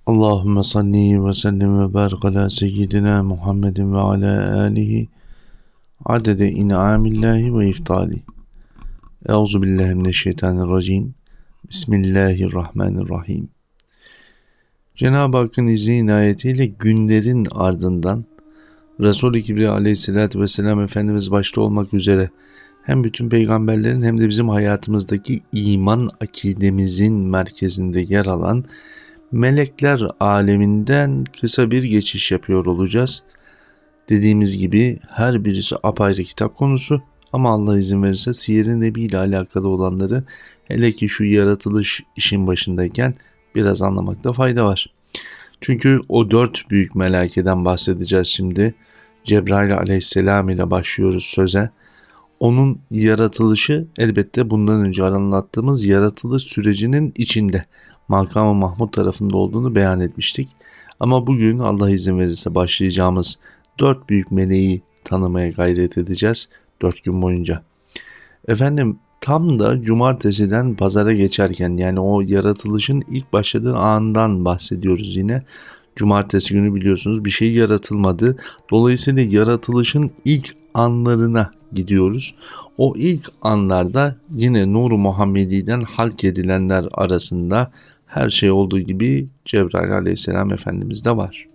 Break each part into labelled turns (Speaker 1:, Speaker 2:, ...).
Speaker 1: Allahümme salli ve sellim ve barik ala seyyidina Muhammedin ve ala alihi adede in'amillahi ve iftali. Euzu billahi mineşşeytanirracim. Bismillahirrahmanirrahim. Cenab-ı Hakk'ın izni inayetiyle günlerin ardından Resul-i Kibriya aleyhissalatü vesselam Efendimiz başta olmak üzere hem bütün peygamberlerin hem de bizim hayatımızdaki iman akidemizin merkezinde yer alan melekler aleminden kısa bir geçiş yapıyor olacağız. Dediğimiz gibi her birisi apayrı kitap konusu ama Allah izin verirse Siyer-i Nebi ile alakalı olanları hele ki şu yaratılış işin başındayken biraz anlamakta fayda var. Çünkü o 4 büyük melekeden bahsedeceğiz şimdi. Cebrail aleyhisselam ile başlıyoruz söze. Onun yaratılışı elbette bundan önce anlattığımız yaratılış sürecinin içinde. Makam-ı Mahmud tarafında olduğunu beyan etmiştik. Ama bugün Allah izin verirse başlayacağımız 4 büyük meleği tanımaya gayret edeceğiz 4 gün boyunca. Efendim tam da cumartesiden pazara geçerken yani o yaratılışın ilk başladığı andan bahsediyoruz yine. Cumartesi günü biliyorsunuz bir şey yaratılmadı. Dolayısıyla yaratılışın ilk anlarına gidiyoruz. O ilk anlarda yine Nur-u Muhammedi'den halk edilenler arasında her şey olduğu gibi Cebrail aleyhisselam Efendimiz de var.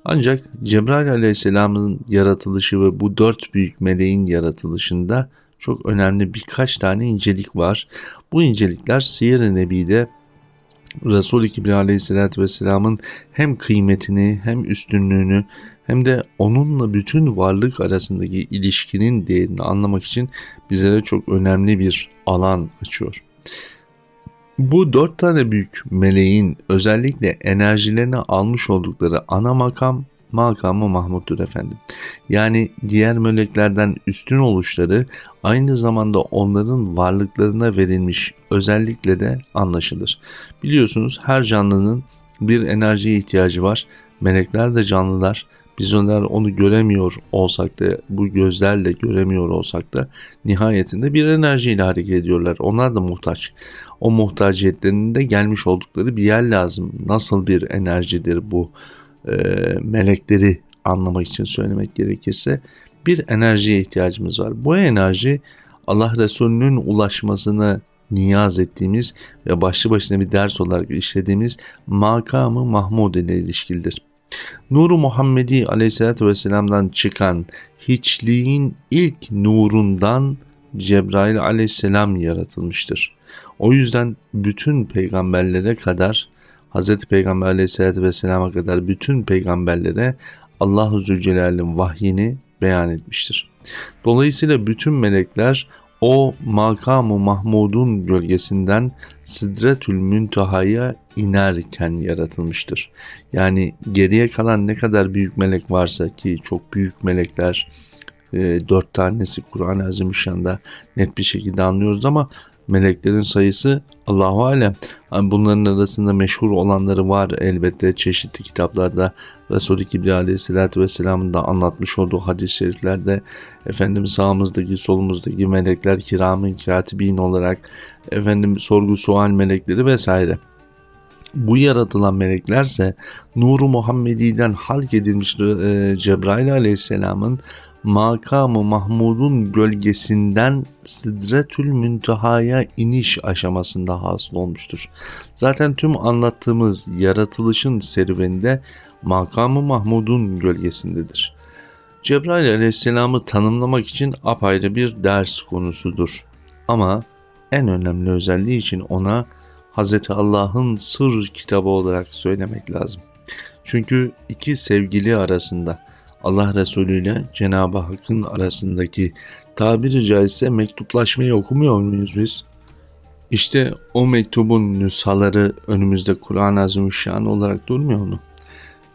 Speaker 1: Ancak Cebrail aleyhisselamın yaratılışı ve bu 4 büyük meleğin yaratılışında çok önemli birkaç tane incelik var. Bu incelikler Siyer-i Nebi'de Resul-i Kibriya aleyhissalatü vesselamın hem kıymetini hem üstünlüğünü hem de onunla bütün varlık arasındaki ilişkinin değerini anlamak için bizlere çok önemli bir alan açıyor. Bu 4 tane büyük meleğin özellikle enerjilerini almış oldukları ana makam Makamı Mahmud'dur efendim. Yani diğer meleklerden üstün oluşları aynı zamanda onların varlıklarına verilmiş özellikle de anlaşılır. Biliyorsunuz her canlının bir enerjiye ihtiyacı var. Melekler de canlılar. Biz onu göremiyor olsak da bu gözlerle göremiyor olsak da nihayetinde bir enerjiyle hareket ediyorlar. Onlar da muhtaç. O muhtaciyetlerinde gelmiş oldukları bir yer lazım. Nasıl bir enerjidir bu? Melekleri anlamak için söylemek gerekirse bir enerjiye ihtiyacımız var. Bu enerji Allah Resulü'nün ulaşmasını niyaz ettiğimiz ve başlı başına bir ders olarak işlediğimiz Makamı Mahmud ile ilişkilidir. Nur-u Muhammedi aleyhissalatü vesselam'dan çıkan hiçliğin ilk nurundan Cebrail aleyhisselam yaratılmıştır. O yüzden bütün peygamberlere kadar Hz. Peygamber aleyhissalatü vesselama kadar bütün peygamberlere Allah-u Zülcelal'in vahyini beyan etmiştir. Dolayısıyla bütün melekler o Makam-ı Mahmud'un gölgesinden Sidretül Münteha'ya inerken yaratılmıştır. Yani geriye kalan ne kadar büyük melek varsa ki çok büyük melekler 4 tanesi Kur'an-ı Azimüşşan'da net bir şekilde anlıyoruz ama meleklerin sayısı Allahu alem. Bunların arasında meşhur olanları var elbette çeşitli kitaplarda. Resul-i Kibriya aleyhissalatü vesselamın da anlatmış olduğu hadis-i şeriflerde efendim sağımızdaki solumuzdaki melekler kiram-ı katibin olarak efendim sorgu sual melekleri vesaire. Bu yaratılan meleklerse Nur-u Muhammedi'den halk edilmiş Cebrail aleyhisselamın Makam-ı Mahmud'un gölgesinden Sidretül Münteha'ya iniş aşamasında hasıl olmuştur. Zaten tüm anlattığımız yaratılışın serüveninde Makam-ı Mahmud'un gölgesindedir. Cebrail aleyhisselamı tanımlamak için apayrı bir ders konusudur. Ama en önemli özelliği için ona Hz. Allah'ın sır kitabı olarak söylemek lazım. Çünkü iki sevgili arasında Allah Resulü ile Cenab-ı Hakk'ın arasındaki tabiri caizse mektuplaşmayı okumuyor muyuz biz? İşte o mektubun nüshaları önümüzde Kur'an-ı Azimüşşan olarak durmuyor mu?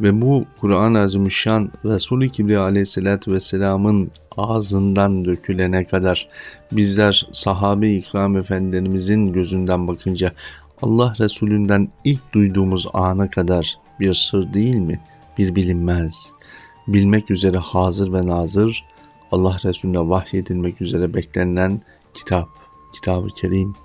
Speaker 1: Ve bu Kur'an-ı Azimüşşan Resul-i Kibriya aleyhissalatü vesselamın ağzından dökülene kadar bizler sahabe-i ikram efendilerimizin gözünden bakınca Allah Resulü'nden ilk duyduğumuz ana kadar bir sır değil mi? Bir bilinmez. Bilmek üzere hazır ve nazır, Allah Resulüne vahyedilmek üzere beklenilen kitap, Kitab-ı Kerim.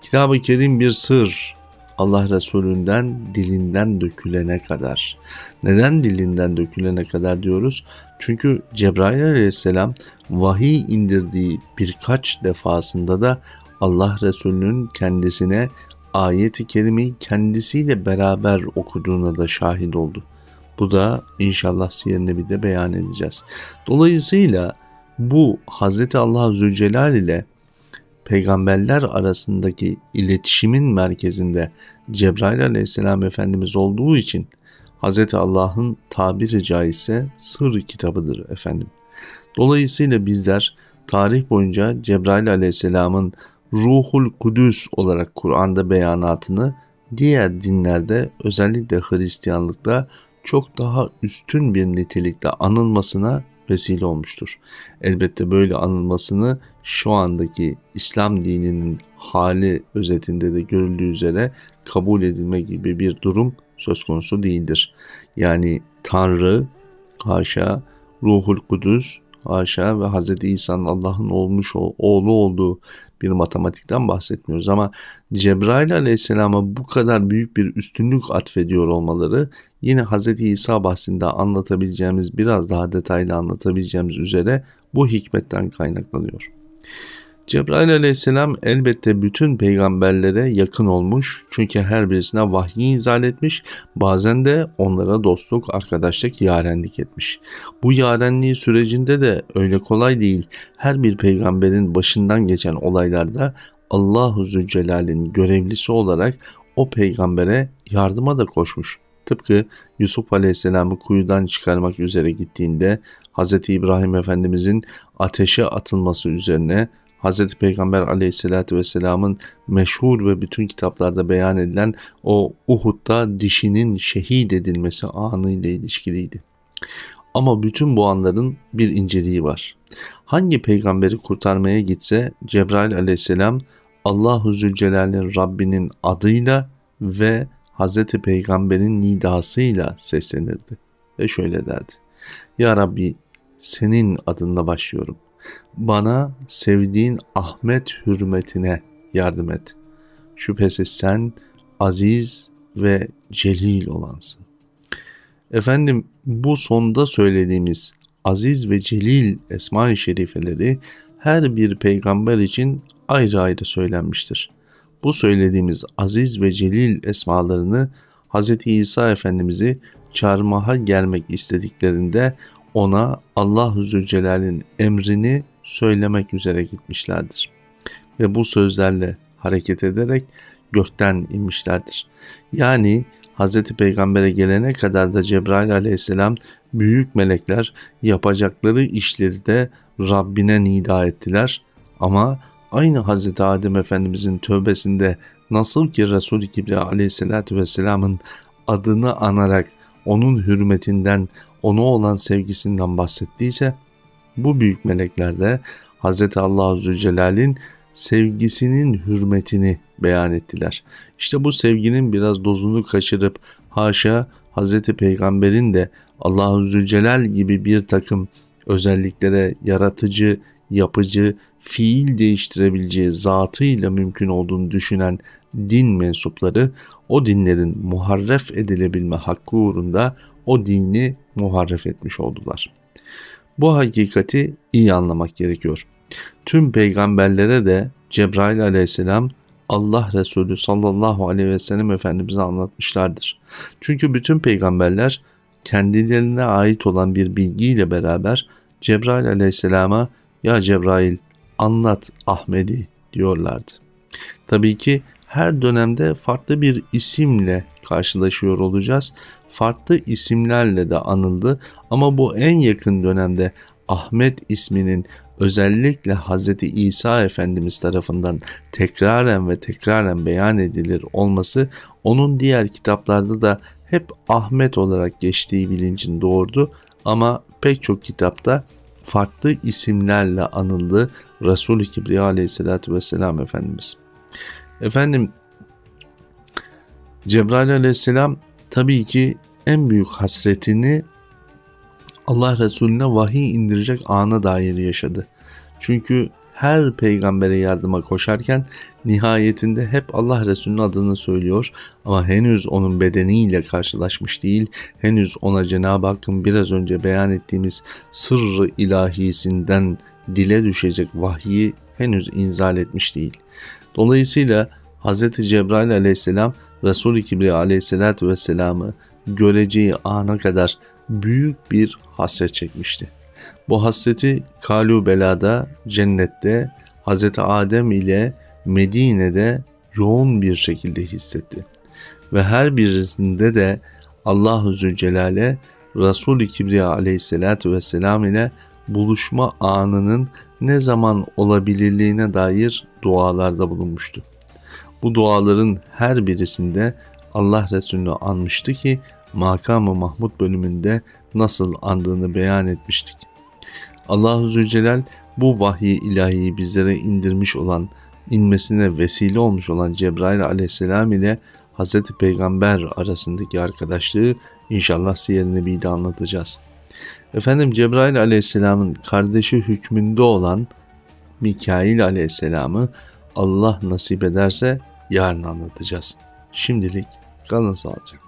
Speaker 1: Kitab-ı Kerim bir sır, Allah Resulü'nden dilinden dökülene kadar. Neden dilinden dökülene kadar diyoruz? Çünkü Cebrail aleyhisselam vahiy indirdiği birkaç defasında da Allah Resulü'nün kendisine ayet-i kerimeyi kendisiyle beraber okuduğuna da şahit oldu. Bu da inşallah Siyer-i Nebi'de beyan edeceğiz. Dolayısıyla bu Hz. Allah Zülcelal ile peygamberler arasındaki iletişimin merkezinde Cebrail aleyhisselam Efendimiz olduğu için Hz. Allah'ın tabiri caizse sır kitabıdır efendim. Dolayısıyla bizler tarih boyunca Cebrail aleyhisselamın Ruhul Kudüs olarak Kur'an'da beyanatını diğer dinlerde, özellikle Hristiyanlıkta çok daha üstün bir nitelikte anılmasına vesile olmuştur. Elbette böyle anılmasını şu andaki İslam dininin hali özetinde de görüldüğü üzere kabul edilme gibi bir durum söz konusu değildir. Yani Tanrı, haşa, Ruhul Kudüs, haşa ve Hz. İsa'nın Allah'ın oğlu olduğu bir matematikten bahsetmiyoruz. Ama Cebrail aleyhisselama bu kadar büyük bir üstünlük atfediyor olmaları yine Hz. İsa bahsinde anlatabileceğimiz, biraz daha detaylı anlatabileceğimiz üzere bu hikmetten kaynaklanıyor. Cebrail aleyhisselam elbette bütün peygamberlere yakın olmuş, çünkü her birisine vahyi inzal etmiş, bazen de onlara dostluk, arkadaşlık, yarenlik etmiş. Bu yarenliği sürecinde de öyle kolay değil. Her bir peygamberin başından geçen olaylarda Allah-u Zülcelal'in görevlisi olarak o peygambere yardıma da koşmuş. Tıpkı Yusuf aleyhisselamı kuyudan çıkarmak üzere gittiğinde Hz. İbrahim Efendimizin ateşe atılması üzerine Hz. Peygamber aleyhissalatü vesselamın meşhur ve bütün kitaplarda beyan edilen o Uhud'da dişinin şehit edilmesi anıyla ilişkiliydi. Ama bütün bu anların bir inceliği var. Hangi peygamberi kurtarmaya gitse Cebrail aleyhisselam Allah-u Zülcelal'in Rabbinin adıyla ve Hz. Peygamber'in nidasıyla seslenirdi. Ve şöyle derdi: Ya Rabbi, senin adınla başlıyorum. Bana sevdiğin Ahmet hürmetine yardım et. Şüphesiz sen aziz ve celil olansın. Efendim, bu sonda söylediğimiz aziz ve celil esma-i şerifeleri her bir peygamber için ayrı ayrı söylenmiştir. Bu söylediğimiz aziz ve celil esmalarını Hz. İsa Efendimiz'i çarmıha gelmek istediklerinde ona Allah-u Zülcelal'in emrini söylemek üzere gitmişlerdir. Ve bu sözlerle hareket ederek gökten inmişlerdir. Yani Hz. Peygamber'e gelene kadar da Cebrail aleyhisselam büyük melekler yapacakları işleri de Rabbine nida ettiler. Ama aynı Hz. Adem Efendimizin tövbesinde nasıl ki Resul-i Kibriya aleyhissalatü vesselamın adını anarak onun hürmetinden, ona olan sevgisinden bahsettiyse, bu büyük melekler de Hz. Allah-u Zülcelal'in sevgisinin hürmetini beyan ettiler. İşte bu sevginin biraz dozunu kaçırıp haşa Hz. Peygamber'in de Allah-u Zülcelal gibi bir takım özelliklere yaratıcı, yapıcı, fiil değiştirebileceği zatıyla mümkün olduğunu düşünen din mensupları o dinlerin muharref edilebilme hakkı uğrunda o dini muharref etmiş oldular. Bu hakikati iyi anlamak gerekiyor. Tüm peygamberlere de Cebrail aleyhisselam Allah Resulü sallallahu aleyhi ve sellem Efendimiz'e anlatmışlardır. Çünkü bütün peygamberler kendilerine ait olan bir bilgiyle beraber Cebrail aleyhisselama "Ya Cebrail, anlat Ahmet'i" diyorlardı. Tabii ki her dönemde farklı bir isimle karşılaşıyor olacağız. Farklı isimlerle de anıldı ama bu en yakın dönemde Ahmet isminin özellikle Hz. İsa Efendimiz tarafından tekraren ve tekraren beyan edilir olması onun diğer kitaplarda da hep Ahmet olarak geçtiği bilincini doğurdu ama pek çok kitapta farklı isimlerle anıldı Resul-i Kibriya aleyhissalatü vesselam Efendimiz. Efendim, Cebrail aleyhisselam tabii ki en büyük hasretini Allah Resulüne vahiy indirecek ana dair yaşadı. Çünkü her peygambere yardıma koşarken Nihayetinde hep Allah Resulü'nün adını söylüyor ama henüz onun bedeniyle karşılaşmış değil, henüz ona Cenab-ı Hakk'ın biraz önce beyan ettiğimiz sırrı ilahisinden dile düşecek vahyi henüz inzal etmiş değil. Dolayısıyla Hz. Cebrail aleyhisselam Resul-i Kibriya aleyhisselatü vesselam'ı göreceği ana kadar büyük bir hasret çekmişti. Bu hasreti Kalu Bela'da, cennette, Hz. Adem ile Medine'de yoğun bir şekilde hissetti. Ve her birisinde de Allah-u Zülcelal'e Resul-i Kibriya aleyhissalatü vesselam ile buluşma anının ne zaman olabilirliğine dair dualarda bulunmuştu. Bu duaların her birisinde Allah Resulü'nü anmıştı ki Makam-ı Mahmud bölümünde nasıl andığını beyan etmiştik. Allah-u Zülcelal bu vahiy ilahiyi bizlere indirmiş olan, inmesine vesile olmuş olan Cebrail aleyhisselam ile Hz. Peygamber arasındaki arkadaşlığı inşallah Siyer-i Nebi'de anlatacağız. Efendim Cebrail aleyhisselamın kardeşi hükmünde olan Mikail aleyhisselamı Allah nasip ederse yarın anlatacağız. Şimdilik kalın sağlıcakla.